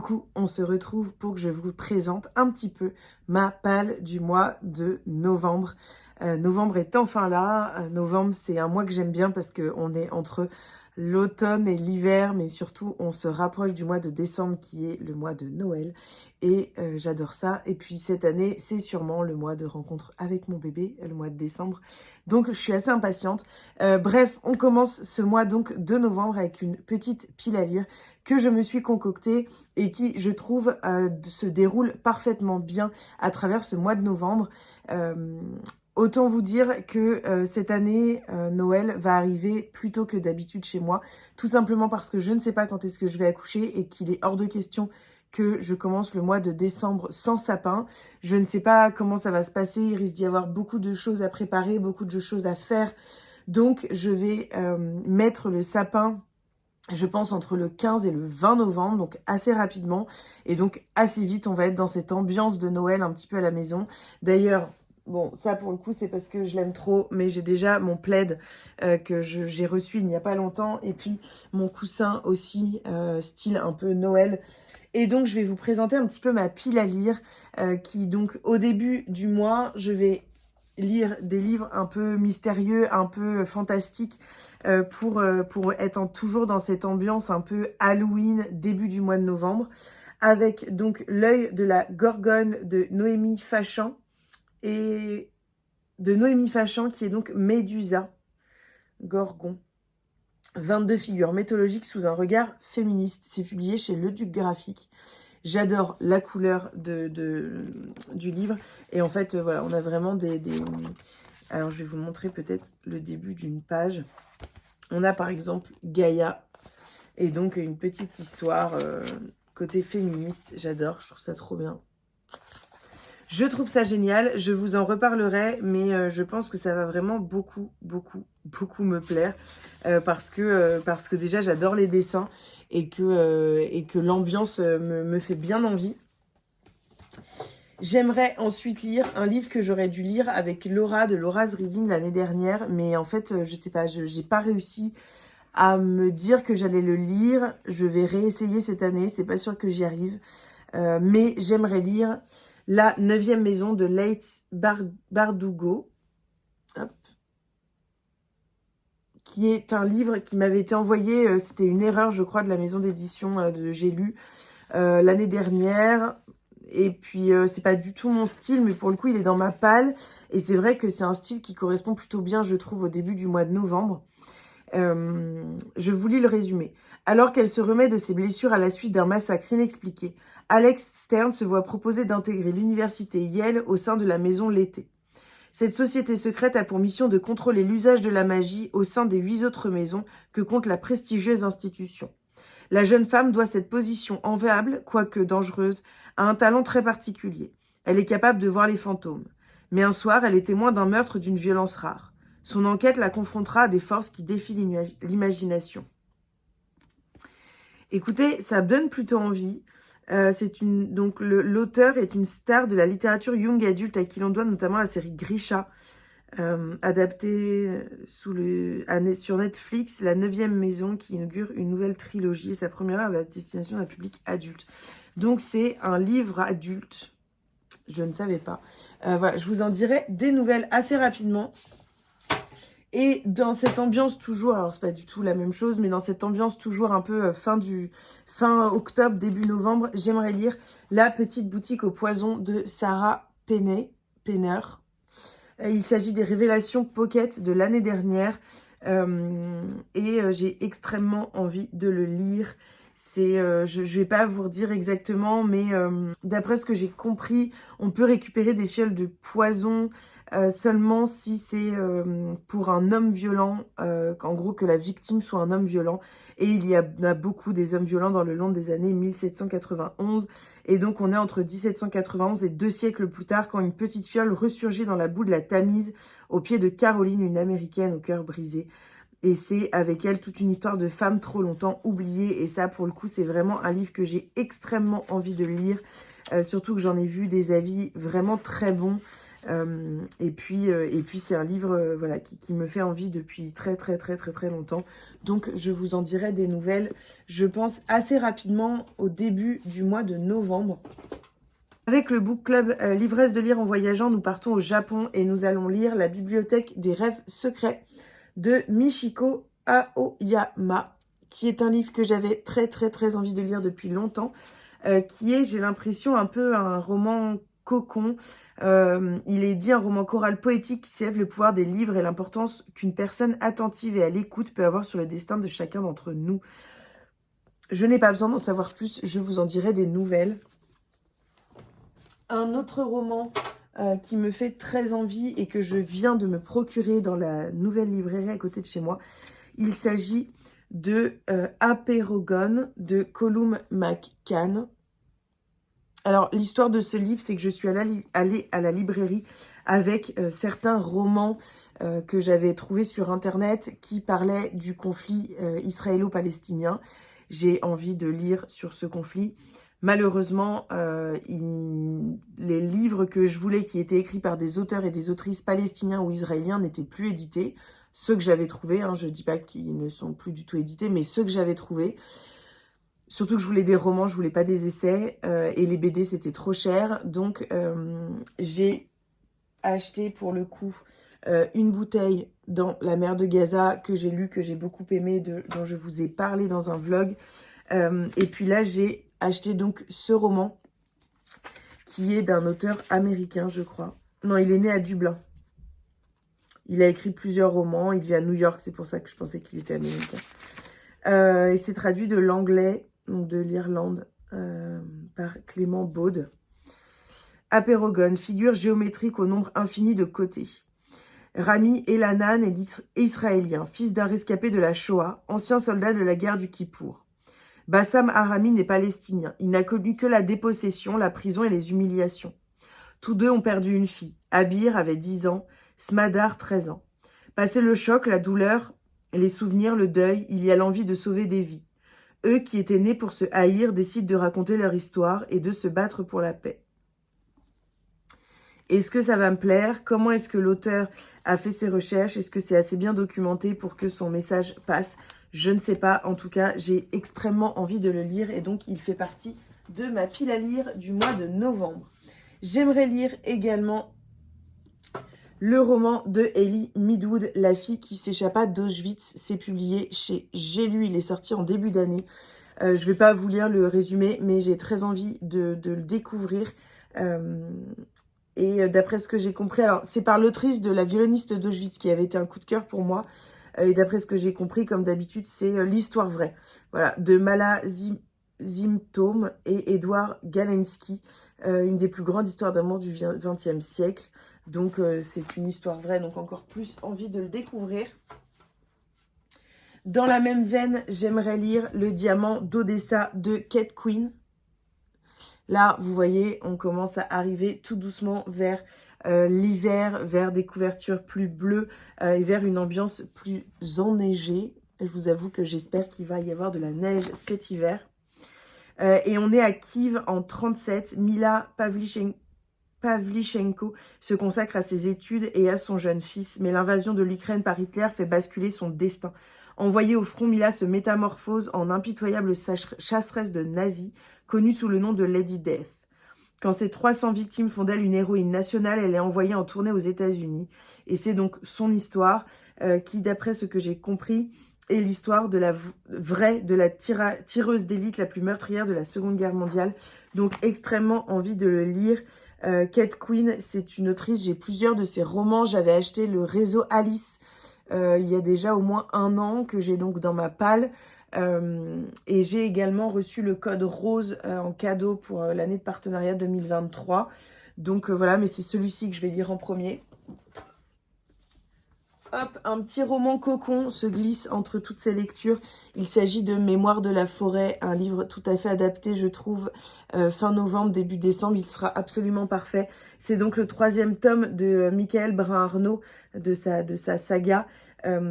Coucou, on se retrouve pour que je vous présente un petit peu ma palle du mois de novembre. Novembre est enfin là. Novembre, c'est un mois que j'aime bien parce qu'on est entre l'automne et l'hiver, mais surtout, on se rapproche du mois de décembre qui est le mois de Noël. Et j'adore ça. Et puis cette année, c'est sûrement le mois de rencontre avec mon bébé, le mois de décembre. Donc, je suis assez impatiente. Bref, on commence ce mois donc de novembre avec une petite pile à lire que je me suis concoctée et qui, je trouve, se déroule parfaitement bien à travers ce mois de novembre. Autant vous dire que cette année, Noël va arriver plus tôt que d'habitude chez moi, tout simplement parce que je ne sais pas quand est-ce que je vais accoucher et qu'il est hors de question que je commence le mois de décembre sans sapin. Je ne sais pas comment ça va se passer, il risque d'y avoir beaucoup de choses à préparer, beaucoup de choses à faire. Donc, je vais mettre le sapin, je pense, entre le 15 et le 20 novembre, donc assez rapidement. Et donc, assez vite, on va être dans cette ambiance de Noël un petit peu à la maison. D'ailleurs, bon, ça pour le coup, c'est parce que je l'aime trop, mais j'ai déjà mon plaid que j'ai reçu il n'y a pas longtemps. Et puis, mon coussin aussi, style un peu Noël. Et donc, je vais vous présenter un petit peu ma pile à lire, qui donc, au début du mois, je vais lire des livres un peu mystérieux, un peu fantastiques, pour être toujours dans cette ambiance un peu Halloween, début du mois de novembre, avec donc L'œil de la Gorgone de Noémie Fachan, qui est donc Médusa, Gorgon. 22 figures mythologiques sous un regard féministe. C'est publié chez Le Duc Graphique. J'adore la couleur du livre. Et en fait, voilà, on a vraiment Alors, je vais vous montrer peut-être le début d'une page. On a par exemple Gaïa. Et donc, une petite histoire côté féministe. J'adore, je trouve ça trop bien. Je trouve ça génial, je vous en reparlerai, mais je pense que ça va vraiment beaucoup me plaire parce que déjà j'adore les dessins et que l'ambiance me fait bien envie. J'aimerais ensuite lire un livre que j'aurais dû lire avec Laura de Laura's Reading l'année dernière, mais en fait, je sais pas, j'ai pas réussi à me dire que j'allais le lire. Je vais réessayer cette année, c'est pas sûr que j'y arrive, mais j'aimerais lire La 9e maison de Leigh Bardugo, qui est un livre qui m'avait été envoyé, c'était une erreur, je crois, de la maison d'édition de J'ai lu l'année dernière. Et puis, c'est pas du tout mon style, mais pour le coup, il est dans ma palle. Et c'est vrai que c'est un style qui correspond plutôt bien, je trouve, au début du mois de novembre. Je vous lis le résumé. Alors qu'elle se remet de ses blessures à la suite d'un massacre inexpliqué, Alex Stern se voit proposer d'intégrer l'université Yale au sein de la maison L'été. Cette société secrète a pour mission de contrôler l'usage de la magie au sein des 8 autres maisons que compte la prestigieuse institution. La jeune femme doit cette position enviable, quoique dangereuse, à un talent très particulier. Elle est capable de voir les fantômes. Mais un soir, elle est témoin d'un meurtre d'une violence rare. Son enquête la confrontera à des forces qui défient l'imagination. Écoutez, ça donne plutôt envie. Donc l'auteur est une star de la littérature young adulte à qui l'on doit notamment la série Grisha, adaptée sur Netflix, La 9e maison, qui inaugure une nouvelle trilogie et sa première œuvre à destination d'un public adulte. Donc c'est un livre adulte, je ne savais pas. Voilà, je vous en dirai des nouvelles assez rapidement. Et dans cette ambiance toujours, alors c'est pas du tout la même chose, mais dans cette ambiance toujours un peu fin octobre, début novembre, j'aimerais lire La petite boutique au poison de Sarah Penner. Il s'agit des révélations pocket de l'année dernière et j'ai extrêmement envie de le lire. Je vais pas vous redire exactement, mais d'après ce que j'ai compris, on peut récupérer des fioles de poison seulement si c'est pour un homme violent, en gros que la victime soit un homme violent. Et il y a beaucoup des hommes violents dans le long des années 1791. Et donc on est entre 1791 et 2 siècles plus tard quand une petite fiole ressurgit dans la boue de la Tamise au pied de Caroline, une américaine au cœur brisé. Et c'est avec elle toute une histoire de femme trop longtemps oubliée. Et ça, pour le coup, c'est vraiment un livre que j'ai extrêmement envie de lire. Surtout que j'en ai vu des avis vraiment très bons. Et puis c'est un livre voilà, qui me fait envie depuis très longtemps. Donc je vous en dirai des nouvelles, je pense assez rapidement au début du mois de novembre. Avec le book club L'ivresse de lire en voyageant, nous partons au Japon et nous allons lire La bibliothèque des rêves secrets de Michiko Aoyama, qui est un livre que j'avais très envie de lire depuis longtemps, qui est, j'ai l'impression, un peu un roman cocon. Il est dit un roman choral poétique qui s'élève le pouvoir des livres et l'importance qu'une personne attentive et à l'écoute peut avoir sur le destin de chacun d'entre nous. Je n'ai pas besoin d'en savoir plus, je vous en dirai des nouvelles. Un autre roman qui me fait très envie et que je viens de me procurer dans la nouvelle librairie à côté de chez moi, il s'agit de Apeirogon de Colum McCann. Alors, l'histoire de ce livre, c'est que je suis allée à la librairie avec certains romans que j'avais trouvés sur Internet qui parlaient du conflit israélo-palestinien. J'ai envie de lire sur ce conflit. Malheureusement, les livres que je voulais, qui étaient écrits par des auteurs et des autrices palestiniens ou israéliens, n'étaient plus édités. Ceux que j'avais trouvés, je ne dis pas qu'ils ne sont plus du tout édités, mais ceux que j'avais trouvés. Surtout que je voulais des romans, je voulais pas des essais. Et les BD, c'était trop cher. Donc, j'ai acheté pour le coup une bouteille dans La mer de Gaza que j'ai lu, que j'ai beaucoup aimé, dont je vous ai parlé dans un vlog. Et puis là, j'ai acheté donc ce roman qui est d'un auteur américain, je crois. Non, il est né à Dublin. Il a écrit plusieurs romans. Il vit à New York, c'est pour ça que je pensais qu'il était américain. Et c'est traduit de l'anglais, donc de l'Irlande, par Clément Baude. Apeirogon, figure géométrique au nombre infini de côtés. Rami Elanan est israélien, fils d'un rescapé de la Shoah, ancien soldat de la guerre du Kippour. Bassam Aramin est palestinien. Il n'a connu que la dépossession, la prison et les humiliations. Tous deux ont perdu une fille. Abir avait 10 ans, Smadar 13 ans. Passé le choc, la douleur, les souvenirs, le deuil, il y a l'envie de sauver des vies. Eux qui étaient nés pour se haïr décident de raconter leur histoire et de se battre pour la paix. Est-ce que ça va me plaire? Comment est-ce que l'auteur a fait ses recherches? Est-ce que c'est assez bien documenté pour que son message passe? Je ne sais pas. En tout cas, j'ai extrêmement envie de le lire et donc il fait partie de ma pile à lire du mois de novembre. J'aimerais lire également le roman de Ellie Midwood, La fille qui s'échappa d'Auschwitz. C'est publié chez J'ai lu, il est sorti en début d'année. Je ne vais pas vous lire le résumé, mais j'ai très envie de le découvrir. Et d'après ce que j'ai compris, alors c'est par l'autrice de La violoniste d'Auschwitz qui avait été un coup de cœur pour moi. Et d'après ce que j'ai compris, comme d'habitude, c'est l'histoire vraie. Voilà, de Mala Zimtom et Edouard Galensky, une des plus grandes histoires d'amour du XXe siècle. Donc c'est une histoire vraie, donc encore plus envie de le découvrir. Dans la même veine, j'aimerais lire Le diamant d'Odessa de Kate Quinn. Là, vous voyez, on commence à arriver tout doucement vers l'hiver, vers des couvertures plus bleues et vers une ambiance plus enneigée. Je vous avoue que j'espère qu'il va y avoir de la neige cet hiver. Et on est à Kiev en 1937. Mila Pavlichenko se consacre à ses études et à son jeune fils. Mais l'invasion de l'Ukraine par Hitler fait basculer son destin. Envoyée au front, Mila se métamorphose en impitoyable chasseresse de nazis, connue sous le nom de Lady Death. Quand ses 300 victimes font d'elle une héroïne nationale, elle est envoyée en tournée aux États-Unis. Et c'est donc son histoire qui, d'après ce que j'ai compris, est l'histoire de la tireuse d'élite la plus meurtrière de la Seconde Guerre mondiale. Donc extrêmement envie de le lire. Kate Quinn, c'est une autrice, j'ai plusieurs de ses romans. J'avais acheté Le Réseau Alice il y a déjà au moins 1 an, que j'ai donc dans ma palle. Et j'ai également reçu le code rose en cadeau pour l'année de partenariat 2023. Donc voilà, mais c'est celui-ci que je vais lire en premier. Hop, un petit roman cocon se glisse entre toutes ces lectures. Il s'agit de Mémoire de la forêt, un livre tout à fait adapté, je trouve, fin novembre, début décembre. Il sera absolument parfait. C'est donc le 3e tome de Michael Brun-Arnaud, de sa saga.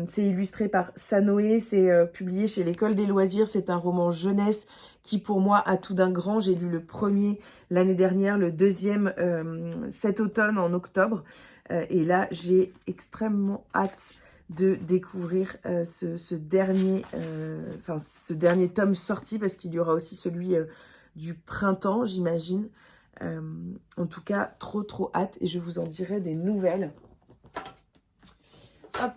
C'est illustré par Sanoé, c'est publié chez l'École des loisirs. C'est un roman jeunesse qui pour moi a tout d'un grand. J'ai lu le premier l'année dernière, le deuxième cet automne en octobre. Et là, j'ai extrêmement hâte de découvrir ce dernier tome sorti, parce qu'il y aura aussi celui du printemps, j'imagine. En tout cas, trop hâte, et je vous en dirai des nouvelles. Hop,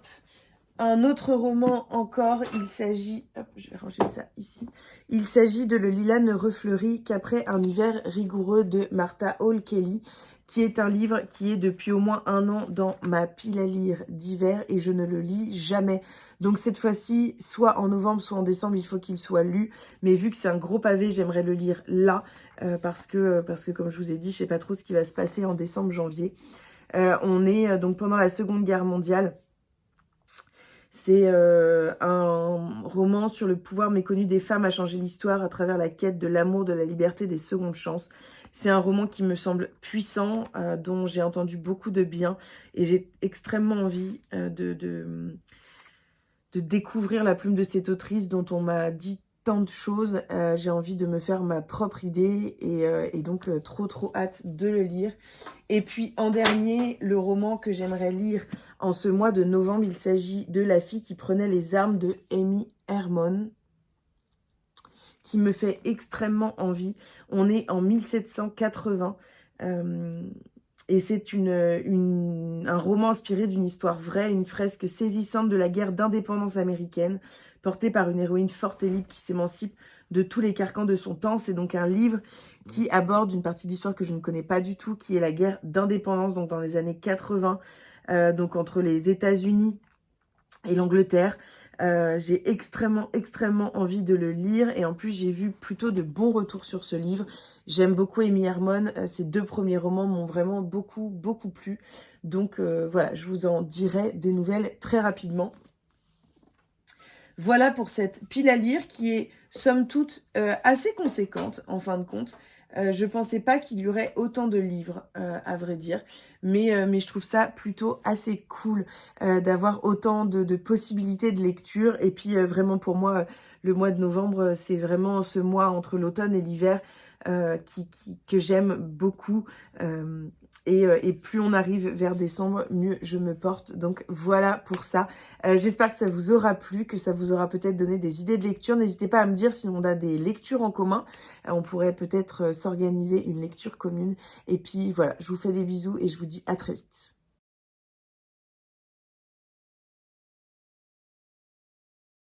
un autre roman encore, il s'agit, hop, je vais ranger ça ici, il s'agit de Le lilas ne refleurit qu'après un hiver rigoureux de Martha Hall Kelly, qui est un livre qui est depuis au moins 1 an dans ma pile à lire d'hiver, et je ne le lis jamais. Donc cette fois-ci, soit en novembre, soit en décembre, il faut qu'il soit lu. Mais vu que c'est un gros pavé, j'aimerais le lire là, parce que comme je vous ai dit, je ne sais pas trop ce qui va se passer en décembre, janvier. On est donc pendant la Seconde Guerre mondiale. C'est un roman sur le pouvoir méconnu des femmes à changer l'histoire à travers la quête de l'amour, de la liberté, des secondes chances. C'est un roman qui me semble puissant, dont j'ai entendu beaucoup de bien, et j'ai extrêmement envie de découvrir la plume de cette autrice dont on m'a dit tant de choses. J'ai envie de me faire ma propre idée, et donc trop hâte de le lire. Et puis en dernier, le roman que j'aimerais lire en ce mois de novembre, il s'agit de La fille qui prenait les armes de Amy Hermon, qui me fait extrêmement envie. On est en 1780, et c'est un roman inspiré d'une histoire vraie, une fresque saisissante de la guerre d'indépendance américaine, portée par une héroïne forte et libre qui s'émancipe de tous les carcans de son temps. C'est donc un livre qui aborde une partie d'histoire que je ne connais pas du tout, qui est la guerre d'indépendance, donc dans les années 80, donc entre les États-Unis et l'Angleterre. J'ai extrêmement envie de le lire, et en plus j'ai vu plutôt de bons retours sur ce livre. J'aime beaucoup Amy Hermon, ses 2 premiers romans m'ont vraiment beaucoup plu. Donc voilà, je vous en dirai des nouvelles très rapidement. Voilà pour cette pile à lire qui est somme toute assez conséquente en fin de compte. Je pensais pas qu'il y aurait autant de livres, à vrai dire, mais je trouve ça plutôt assez cool d'avoir autant de possibilités de lecture. Et puis vraiment pour moi, le mois de novembre, c'est vraiment ce mois entre l'automne et l'hiver que j'aime beaucoup. Et plus on arrive vers décembre, mieux je me porte. Donc voilà pour ça. J'espère que ça vous aura plu, que ça vous aura peut-être donné des idées de lecture. N'hésitez pas à me dire si on a des lectures en commun. On pourrait peut-être s'organiser une lecture commune. Et puis voilà, je vous fais des bisous et je vous dis à très vite.